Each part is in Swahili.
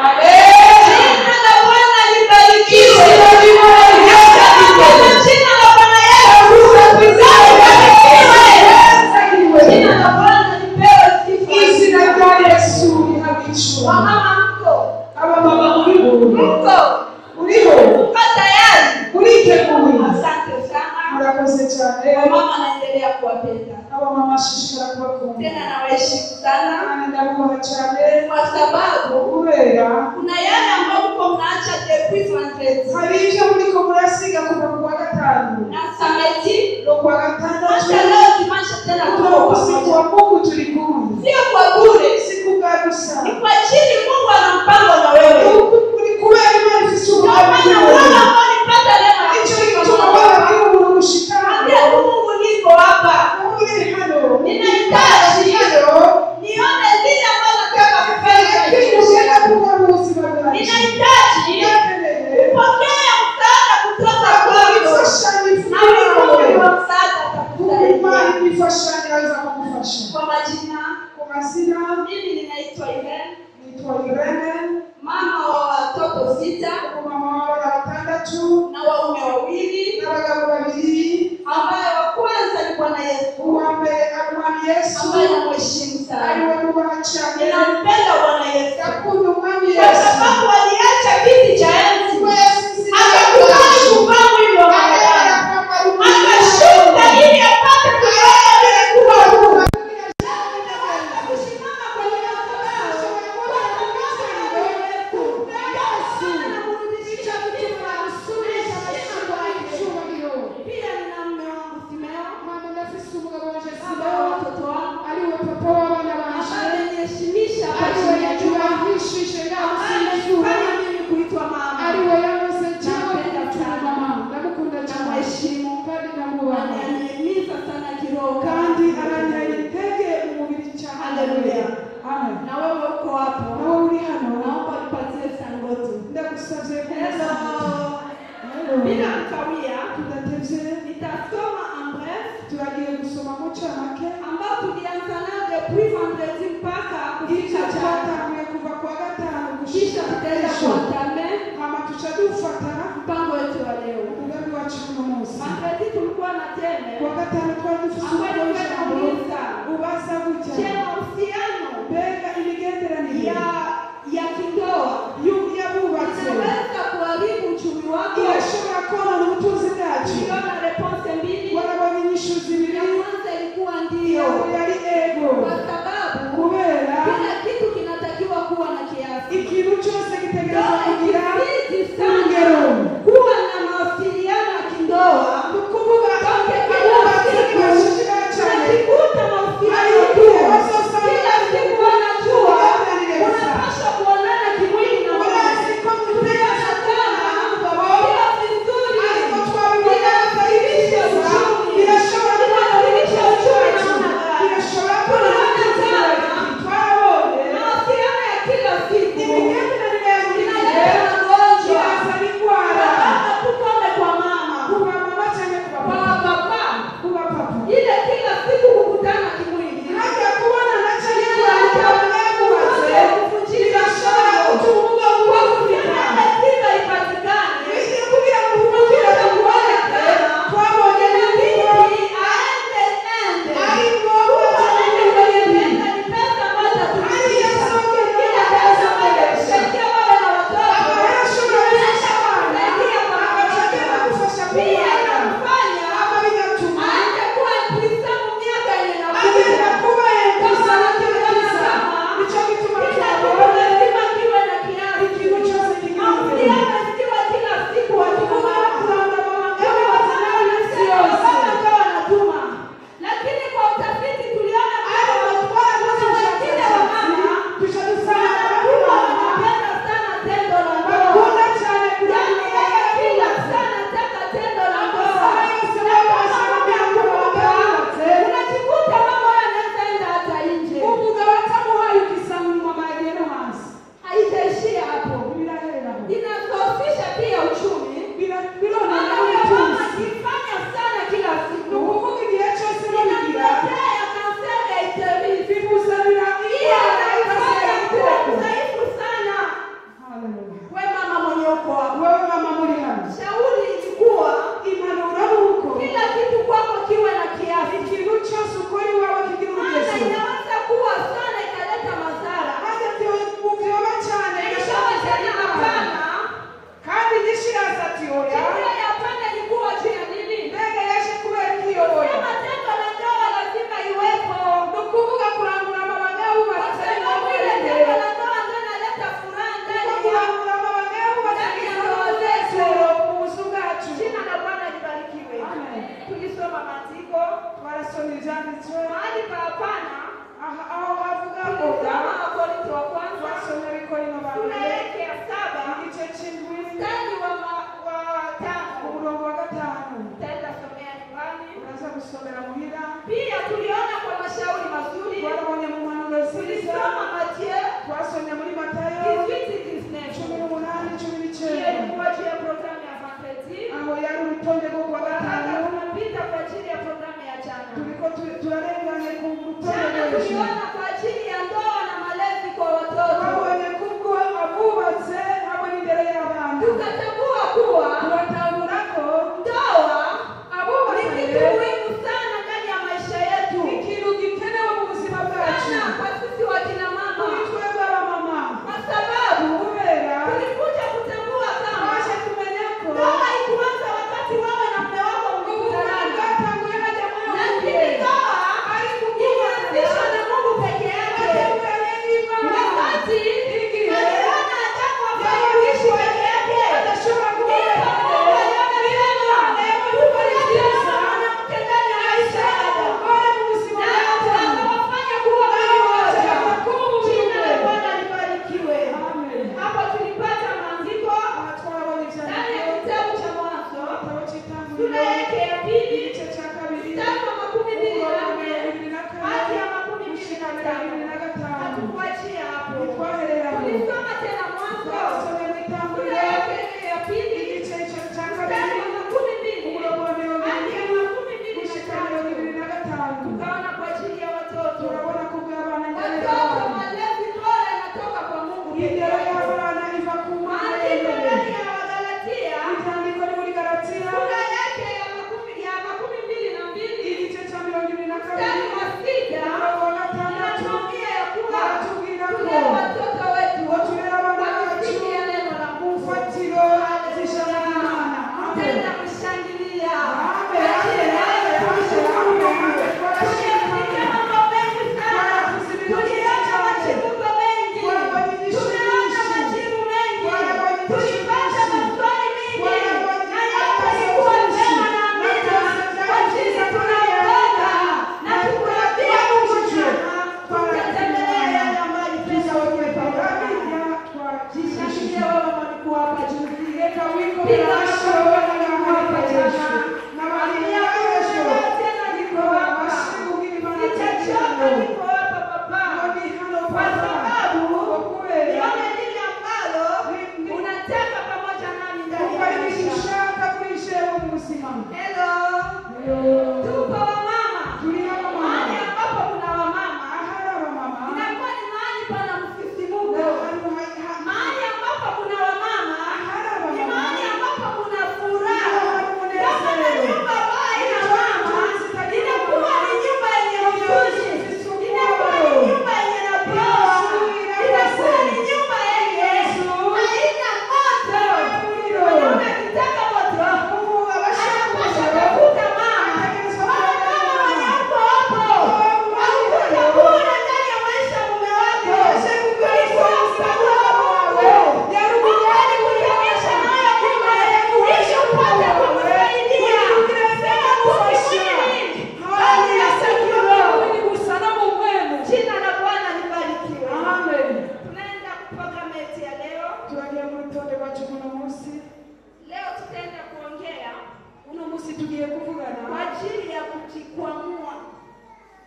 Jina la Bwana libarikiwe. Jina la Bwana Yesu libarikiwe. Jina la Bwana lipewe sifa. Wamama mko? Mko tayari? Asante sana. Wamama naendelea kuwapenda. Tena nawaheshimu sana. Kwa sababu kuna yale ambayo mko mnaacha depuis vendredi. Na samedi hata leo dimanche tena sio kwa bure. Ni kwa chini Mungu ana mpango na wewe. Ndio maana wala ambao nipata leo ambia Mungu niko hapa. Ninahitaji nione zile ambazo nataka kufanya. Ninahitaji kupokea msaada kutoka kwako. Na Mungu wa msaada atakusaidia. Kwa majina, mimi ninaitwa Irene. Mama wa watoto 6 na waume 2 ambaye wa kwanza ni Bwana Yesu ambaye namheshimu sana. Ninampenda Bwana Yesu kwa sababu aliacha kiti cha enzi akakubali kuvaa mwili wa mwanadamu, akashuka ili apate kuona vile kuwa Mungu. Na wewe uko hapo. Naomba nipatie sangoto. Bila mkawia, nitasoma en bref. Ambao tulianza nayo depuis vendredi mpaka kisha jana. Kisha tutaenda kuatame mpango wetu wa leo. Vendredi tulikuwa na teme ya kindoa inaweza kuharibu uchumi wako. Tuliona response mbili. Ya kwanza ilikuwa ndio, kwa sababu kila kitu kinatakiwa kuwa na kiasi. Kuwa na mawasiliano ya kindoa. Kila siku wanajua unapaswa kuonana Pia tuliona kwa mashauri mazuri. Tulisoma Mathayo 18:19. Kwa ajili ya programu ya Vendredi. Tunapita kwa ajili ya programu ya jana. Jana tuliona kwa ajili ya ndoa na malezi kwa watoto. Tukatambua kuwa ndoa ni kitu muhimu sana ndani ya maisha yetu. Sana kwa sisi wakina mama. Kwa sababu tulikuja kutambua kama ndoa haikuanza wakati wewe na mume wako mlikutana. Lakini ndoa ilianzishwa na Mungu peke yake. Wakati aliona Adamu afaidishi peke yake.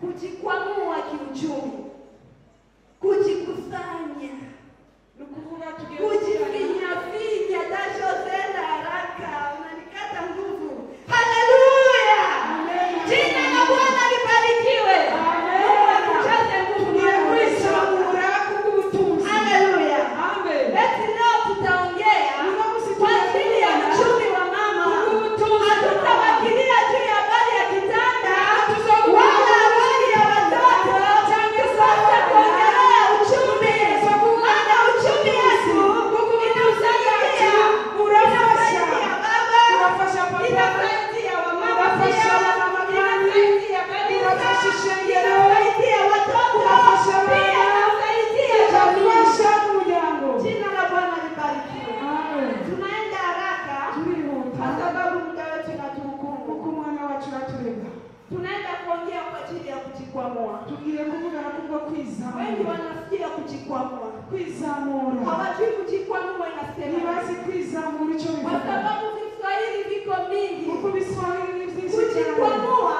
Kujikwamua kiuchumi, kujikusanya, kujifinya dasho zenda haraka, unanikata nguvu. Haleluya! Jina la Bwana libarikiwe. Mungu akujaze nguvu na uwezo. Haleluya! Basi leo tutaongea kwa ajili ya uchumi wa mama. Hatutawakilia juu ya habari ya kitanda wala habari ya watoto. Sasa kuongelea uchumi. Maana uchumi yetu inamsaidia baba, inasaidia wamama pia, inasaidia kanisa, inasaidia watoto pia, inasaidia jamii. Jina la Bwana libarikiwe. Tunaenda haraka kwa sababu muda wetu unatuhukumu. Tunaenda kuongea kwa ajili ya kujikwamua. Wengi wanasikia kujikwamua, hawajui kujikwamua inasema. Kwa sababu Kiswahili viko mingi. Kujikwamua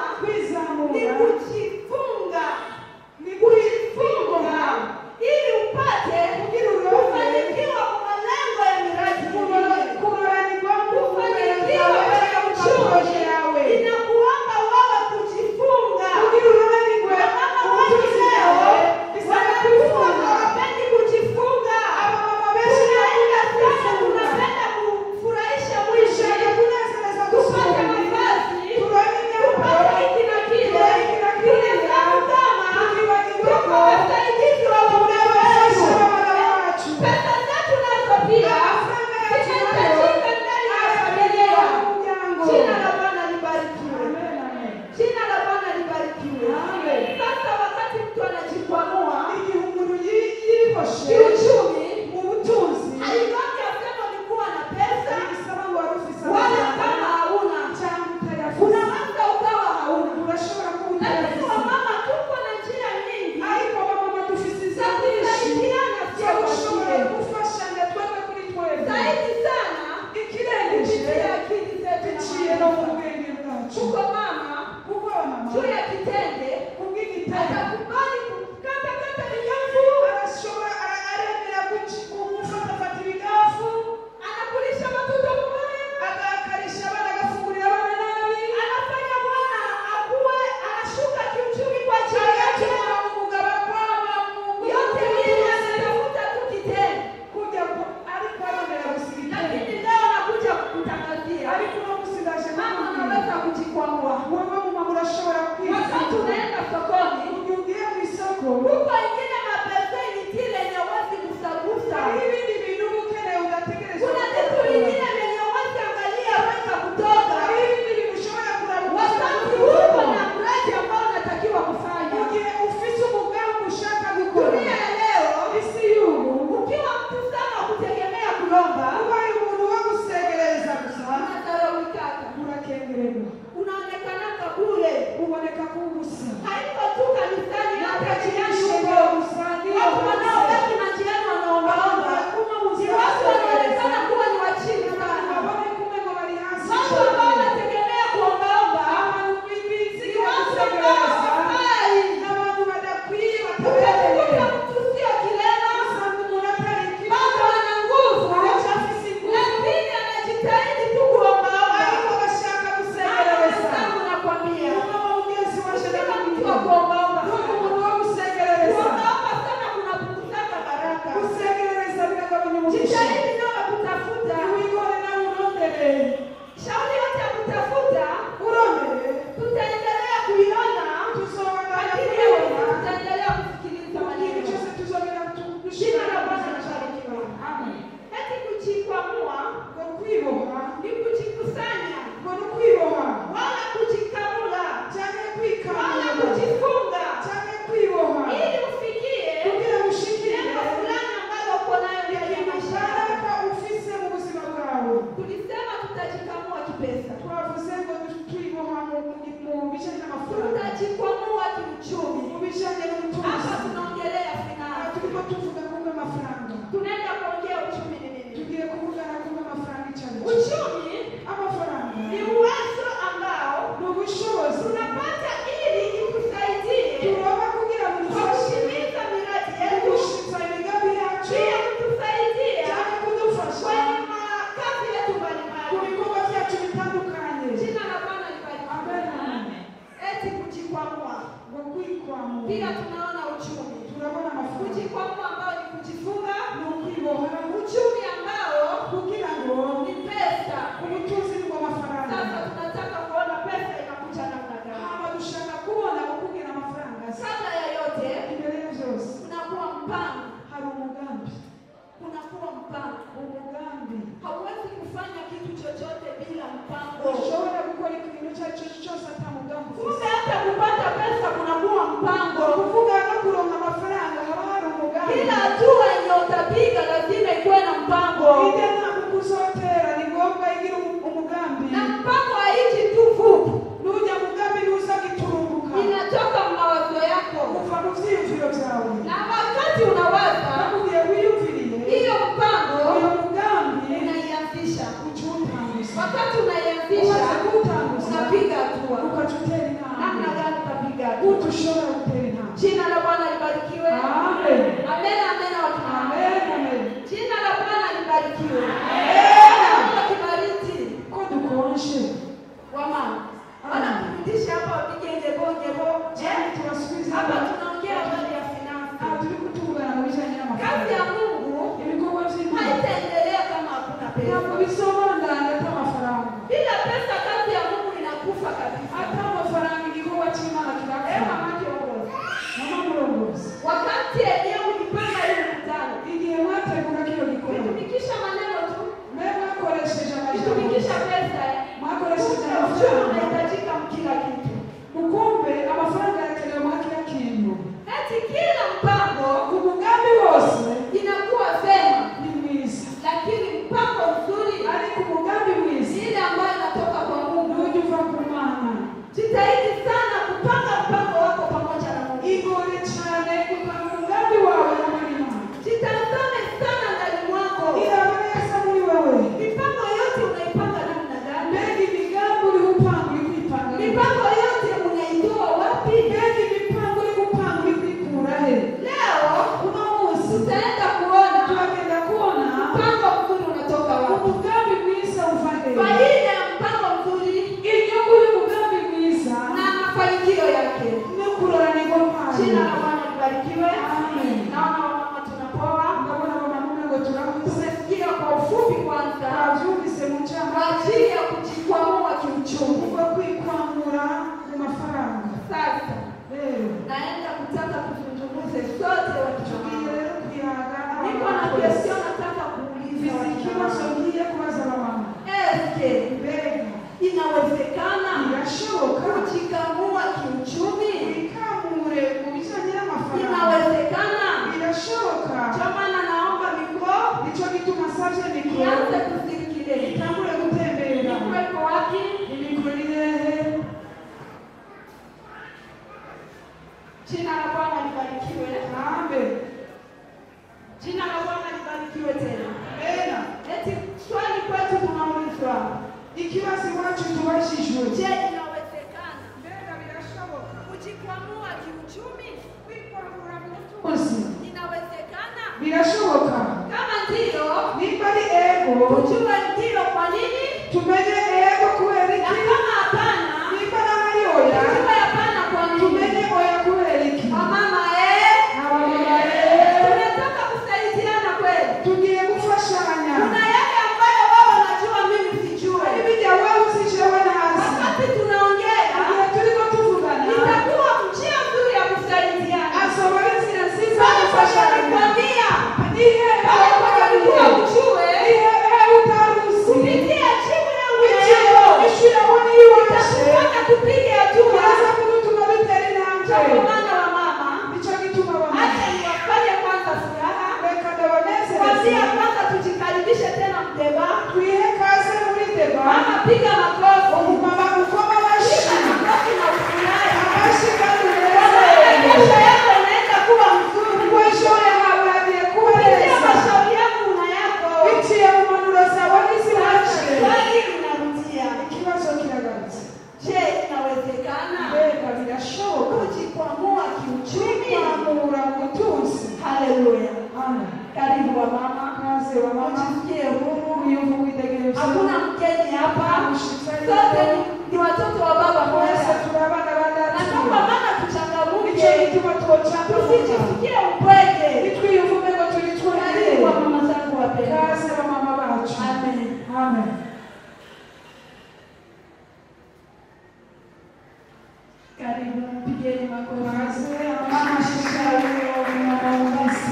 mama anaweza kujikwamua. Wakati unaenda sokoni, huko ingine mapesa initile nyawasi kusagusa. Kuna kitu ingine yenye wasi angalia weza kutoka. Wakati huko na mradi ambao unatakiwa kufanya. Dunia ya leo, ukiwa mtu sana kutegemea kulomba, unaonekana kabule. Haiko tu kanisani, hata jirani huko. Watu wanaobaki na jirani wanaombaomba. Ni watu wanaonekana kuwa ni wachini sana. Watu ambao wanategemea kuombaomba. Ni watu ambao hawafai. Ukikuta mtu sio kilema, bado ana nguvu, lakini anajitahidi tu kuombaomba. Sana nakwambia. Kila mtu wa kuombaomba. Kuombaomba sana kunapunguzaka baraka. Jitahidi nawe kutafuta. Shauri yote ya kutafuta, tutaendelea kuiona. Lakini tutaendelea kusikiliza maneno. Jina la Bwana libarikiwe. Eti kujikwamua ni kujikusanya, wala kujikamula, wala kujifunga, ili ufikie neno fulani ambalo uko nayo ndani ya maisha yako. Tulisema tutajikamua kipesa, tutajikwamua kiuchumi. Hapa tunaongelea finance. Tunaenda kuongea uchumi ni nini? Uchumi ni uwezo ambao tunapata ili itusaidie kutimiza miradi yetu, pia kutusaidia kwenye makazi yetu mbalimbali. Jina la Bwana libarikiwe. Eti kujikwamua. Pia tunaona uchumi. Kujikwamua ambao ni kujifunga. Uchumi ambao ni pesa. Sasa tunataka kuona pesa inakuja namna gani. Kabla ya yote, unakuwa mpango. Unakuwa mpango. Hauwezi kufanya kitu chochote bila mpango. Kumbe hata kupata pesa kunakuwa mpango. Kila hatua yenye utapiga lazima ikuwe na mpango. Na mpango haiji tu fupi. Inatoka mawazo yako. Na wakati unawaza, hiyo mpango unaianzisha. Wakati unaianzisha, unapiga hatua. Namna gani utapiga hatua? Jina la Bwana libarikiwe. Amen. Amen. Jina la Bwana libarikiwe. Kibariki. Wamama. Wanafundisha hapa wapige ngebo. Hapa tunaongea habari ya finance. Kazi ya Mungu haitaendelea kama hakuna pesa. Bila pesa kazi ya Mungu inakufa kabisa. Wakati yenyewe ulipanga ile mkutano, kutumikisha maneno tu, kutumikisha pesa, unahitajika kila kitu. Eti kila mpango inakuwa vema, lakini mpango mzuri ile ambayo inatoka kwa Mungu. Jitahidi sana kupanga mpango wako pamoja na Mungu. Jitazame sana ndani mwako. Mipango yote unaipanga namna gani? Mipango yote unaitoa wapi? Leo tutaenda kuona mpango mzuri unatoka wapi. Faida ya mpango mzuri na mafanikio yake. Jina la Bwana libarikiwe. Naona mama tunapoa. Tumesikia kwa ufupi kwanza kwa ajili ya ikibazo iwacu tubashijwe. Je, inawezekana Mbega birashoboka kujikwamua kiuchumi? kwikwamura mu butunzi? Inawezekana? Birashoboka. Kama ndio, Niba ari ego, tujue ndio kwa nini, tumenye ego kubera na iki. kama hapana, Niba ari oya, tujue hapana kwa nini. tumenye oya kubera iki. Wamama Abamama tunataka kusaidiana kweli. tugiye gufashanya. Kuna yale ambayo wao wanajua mimi sijue. Ibijya wewe usijyewe ntazi. Wakati tunaongea, Igihe turiko tuvugana, itakuwa njia nzuri ya kusaidiana. asoba ari inzira nziza yo Sasa gufashanya. nikwambia, Nihe pale kwa ulikuwa ujue, utaruzi. kupitia jibu yangu Igihe leo, ishuri abona iyo washe, itakufanya tupige hatua. uraza kudutuma dutera intambwe. Ndio maana wamama, Nicyo gituma abamama, acha niwafanye kwanza furaha. reka ndabanezereze. Kwanzia kwanza tujikaribishe tena mdeba. Twihe kaze muri deba. Mama piga makofi. Umumama ukoma amashyi. Piga makofi na ufurahi. Amashyi kandi Kesho unezerwe. yako inaenda kuwa mzuri. Kuko ejo yawe hagiye kuba Kupitia neza. mashauri yangu na yako, Biciye mu mpanuro zawe n'iziwacu. swali linarudia. Ikibazo kiragarutse. Je, inawezekana Mbega birashoboka kujikwamua kiuchumi? kwamura mu butunzi? Haleluya. Amen. Karibu wamama, Kaze wamama, mjisikie huru. uyumva witegereza. Hakuna mgeni hapa, Ushitani. sote ni watoto wa baba Twese mmoja. turi abana ba Na data. kwa maana Nicyo tuchangamuke, gituma twocanga tusijifikie upweke. nitwiyumvume ngo turi twenyine. Karibu wamama zangu wapendwa. Kaze bamama bacu. Amen. Amen. Karibu, pigeni makofi. Kaze abamama shishari w'umwambasi.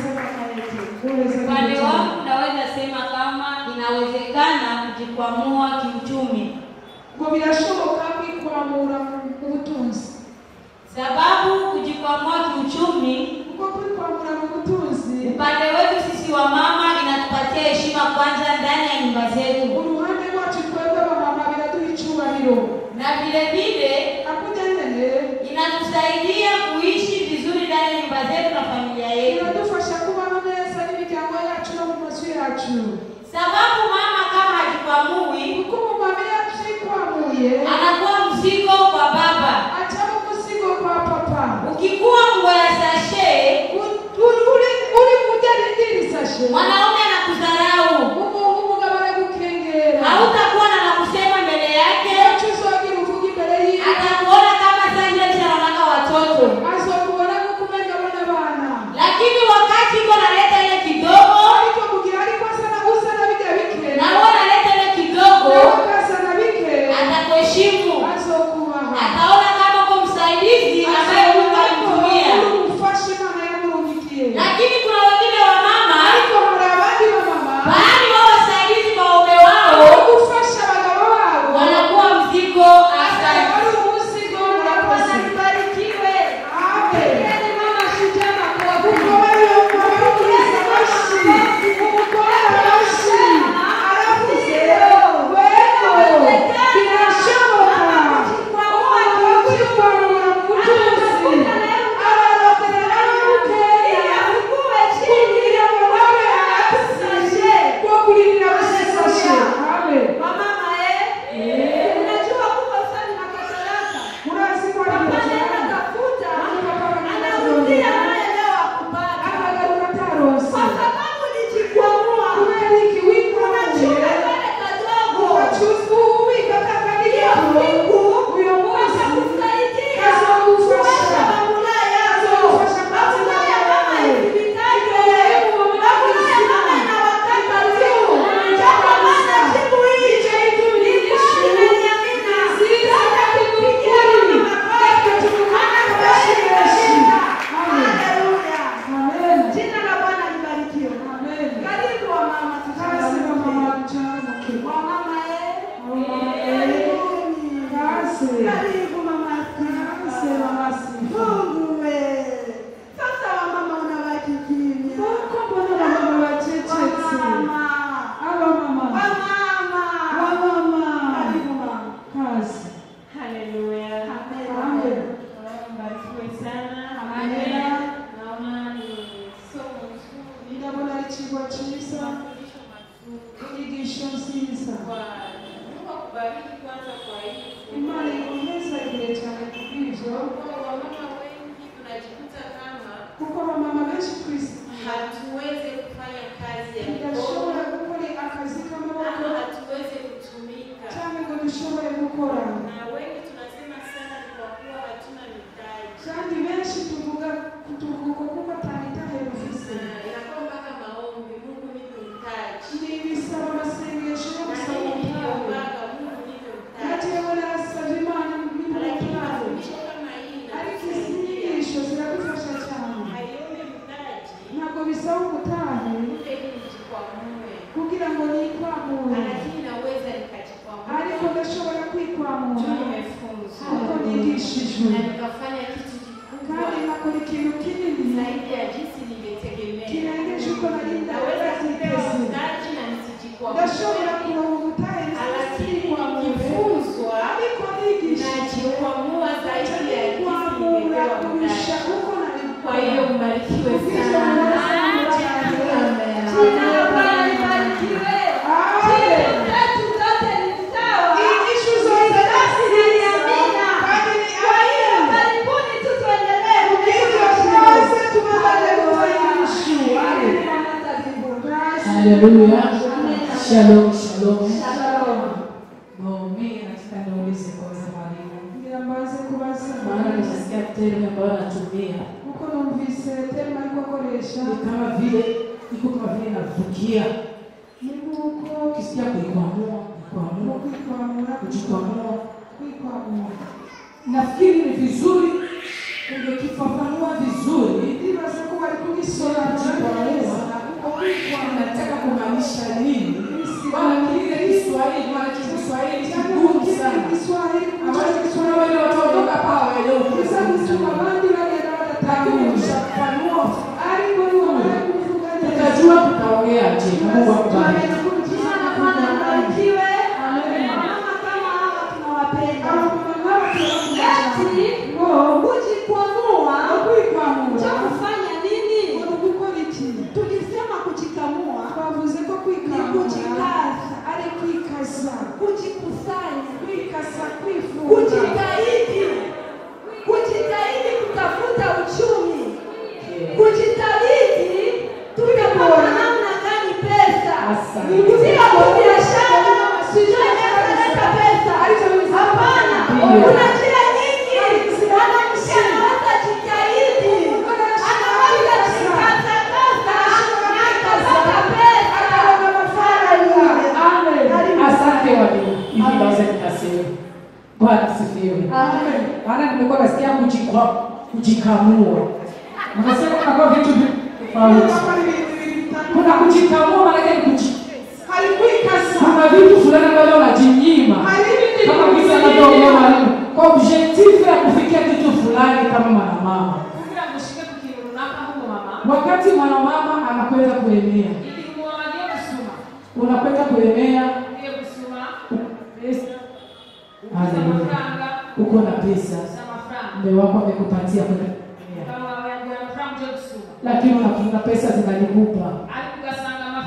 Upande wangu naweza sema kama inawezekana kujikwamua kiuchumi, Ngo birashoboka kwikwamura mu butunzi. sababu kujikwamua kiuchumi Kuko kwikwamura mu butunzi, upande wetu sisi wa mama inatupatia heshima kwanza ndani ya nyumba zetu, uruhande rwacu twebwe abamama biraduha icyubahiro. na vile vile Akuja nyene inatusaidia kuishi vizuri ndani ya nyumba zetu na familia yetu, biradufasha kubaho neza n'imiryango yacu no mu mazu yacu. sababu mama kama hajikwamui Kuko umumama iyo atikwamuye anakuwa mzigo kwa baba. acamo umuzigo kwa papa. Ukikuwa nguo ya sashe, Uri kurya rindiri sashe, mwanaume anakudharau, umugabo aragukengera. hautakuwa na la kusema mbele yake, Icyo uzogira uvuga imbere yiwe, atakuona kama sasa anaona watoto. azokubona nk'uko umenga abona abana. Lakini wakati iko naleta ile kidogo Ariko kugira ariko usa na bijya bike, na wewe unaleta ile kidogo, nawe ukasa na bike, atakuheshimu, azokubaha. ataona kama uko msaidizi ambaye Mungu alimtumia. Umufasha Imana yamurungikiye. Lakini kuna wengine wa mama Ariko hari abandi bamama bali wao wasaidizi kwa waume wao aho gufasha abagabo babo wanakuwa mzigo. Asante. ari umuzigo. Murakoze. Barikiwe. Amen. Pigeni mama shujaa makofi. Kuko bariyo barukiriza amashyi, umukobwa amashyi aravuze wego birashoboka kukwamura mu butunzi. Araroterera n'umukeya kugira ngo babe hasi bwo kuririra abasesashe. Amen. Wamama unajua kuko sana na kasaraka. Murazi ko ari Papa byo nenda tafuta, anarudia naye leo akupata. akagaruka ataronse. Kwa sababu nijikwamua. Kubera iki wikwamuye Unachunga kale kadogo. ubika kakadiyo uyo munsi Kusaidia. kazogufasha. Kuweka mamula yako. Kazogufasha Mamula ya mama isibitaje. Mamula ya mama inawataka tu. Chapa maana jibu hii. Ni kweli na niamina. Sasa tupigie mama makofi. Anafurahi. Haleluya. Amen. Jina la Bwana libarikiwe. Amen. Karibu wamama Kazi mama tuchangamke. mchamuke. Wamama karibuni. Kazi. Karibu mama Kazi mama sifa. Mungu we. Sasa wamama unabaki kimya. Kuko mbona mama wachechetse. Wamama. Aba mama. Wamama. Wamama. Karibu mama. Kazi. Haleluya. Amen. Mbarikiwe sana. Amen. Naona ni somo zuri, Ndabona ari ikigo cyiza, mafundisho mazuri inyigisho nziza. kwa dushobore gukora. Na wengi tunasema sana kwa kuwa hatuna mitaji. Kandi benshi tuvuga kuko atanitahe bufise. Inakuwa mpaka maombi, Mungu nipe mtaji. Ni bisaba amasengesho yo gusaba ubutaha. Mungu nipe mtaji. Ati yabona asaba Imana nipe ubutaha. Ariko isengesho ziragufasha cyane. Haiombi mtaji. Ntabwo bisaba ubutaha kugira ngo nikwamure. Lakini naweza nikajikwamua. Ariko ndashobora kwikwamura. Nimefunzwa. Kuko nigishijwe. Na nikafanya kitu kikubwa. Kandi nakora ikintu kinini zaidi ya jinsi ningetegemea. kirengeje uko nari Naweza kupewa ndabiteze. mtaji na nisijikwamue. Ndashobora kuronka ubutaha nikifunzwa ariko nigishijwe. najikwamua zaidi ya jinsi Kwamura ningepewa kurusha mtaji. uko nari. Kwa hiyo mbarikiwe sana. Haleluya. Shalom, shalom. Mimi nataka niulize kwanza mwalimu. Niambaze kubaza. Maana nisikia term ambayo anatumia. Uko numvise term ariko akoresha. Ni kama vile iko kama vile navukia. Nuko Ukisikia kuikwamua, kujikwamua. Nafikiri ni vizuri ungekifafanua vizuri. Ndibaza ko bari kugisora Nataka kumaanisha nini? Bwana kile Kiswahili, maana Kiswahili kigumu sana. Ambacho Kiswahili wale wataondoka pale leo kisa kusoma bandi bagenda batatanguza. kufafanua. Ariko niwe kuvuga Tutajua tutaongea je. Mungu akubariki. Kujitahidi kutafuta uchumi. Kujitahidi tutapata namna gani pesa. Sio biashara, sio kuleta pesa. Hapana, kuna njia nyingi. Mwanamke anaweza jitahidi. Anaweza jikata na akapata pesa. Asante walimu. Hivi naweza nikasema. Bwana sifiwe. Maana nimekuwa nasikia kujikamua. Unasema kuna vitu tofauti. Kuna kujikamua maana yake kuna vitu fulani ambavyo unajinyima. Kama vile anavyoongea mwalimu. Kwa objective ya kufikia kitu fulani kama mwanamama. Wakati mwanamama anakwenda kuemea. Unakwenda kuemea. Uko na pesa. Mume wako amekupatia kwenda kuemea. Lakini unafunga pesa zinalikupa.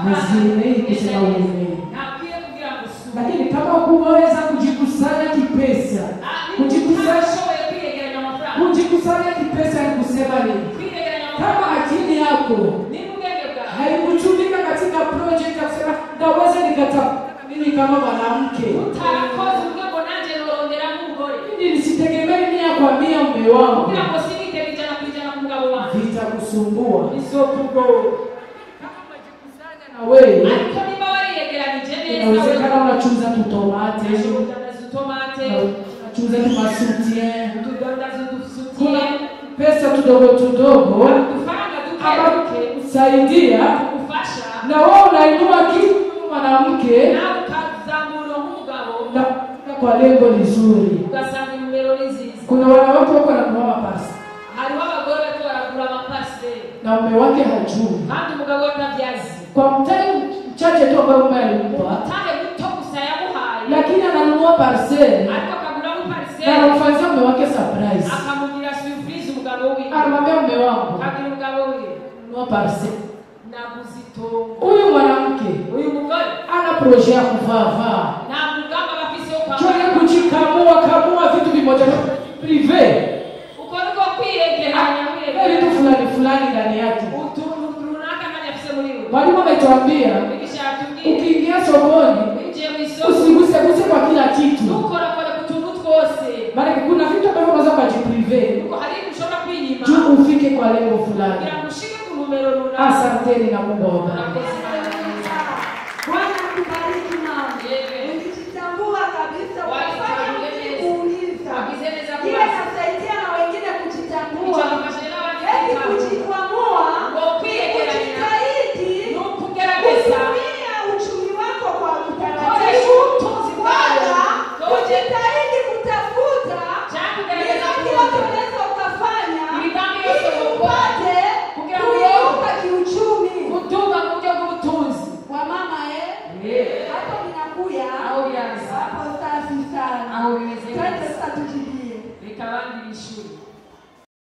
Hazienei kusema uemee. Lakini kama ukuweza kujikusanya kipesa. Kujikusanya kipesa ni kusema nini? Kama akili yako haikutumika katika project ya kusema naweza nikatafuta mimi kama mwanamke. Nisitegemee mia kwa mia mume wangu. Vitakusumbua. Na wewe inawezekana unachuza tutomate, unachuza tumasutien, kuna pesa tudogo kusaidia na wewe unainua kitu mwanamke na kwa lengo nzuri. Kuna wanawake wako wananunua mapasi na mume wake hajui. Kwa mtaji mchache tu ambao mume alimpa, lakini ananunua parcel na anamfanyia mume wake surprise. Anamwambia mume wangu nunua parcel. Huyu mwanamke ana projet ya kuvaa choye kujikamua vitu vimoja privé. Vitu fulani ndani yake. Mwalimu ametuambia ukiingia sokoni usiguse kwa kila kitu. Asanteni na Mungu awabariki. Bwana akubariki mama.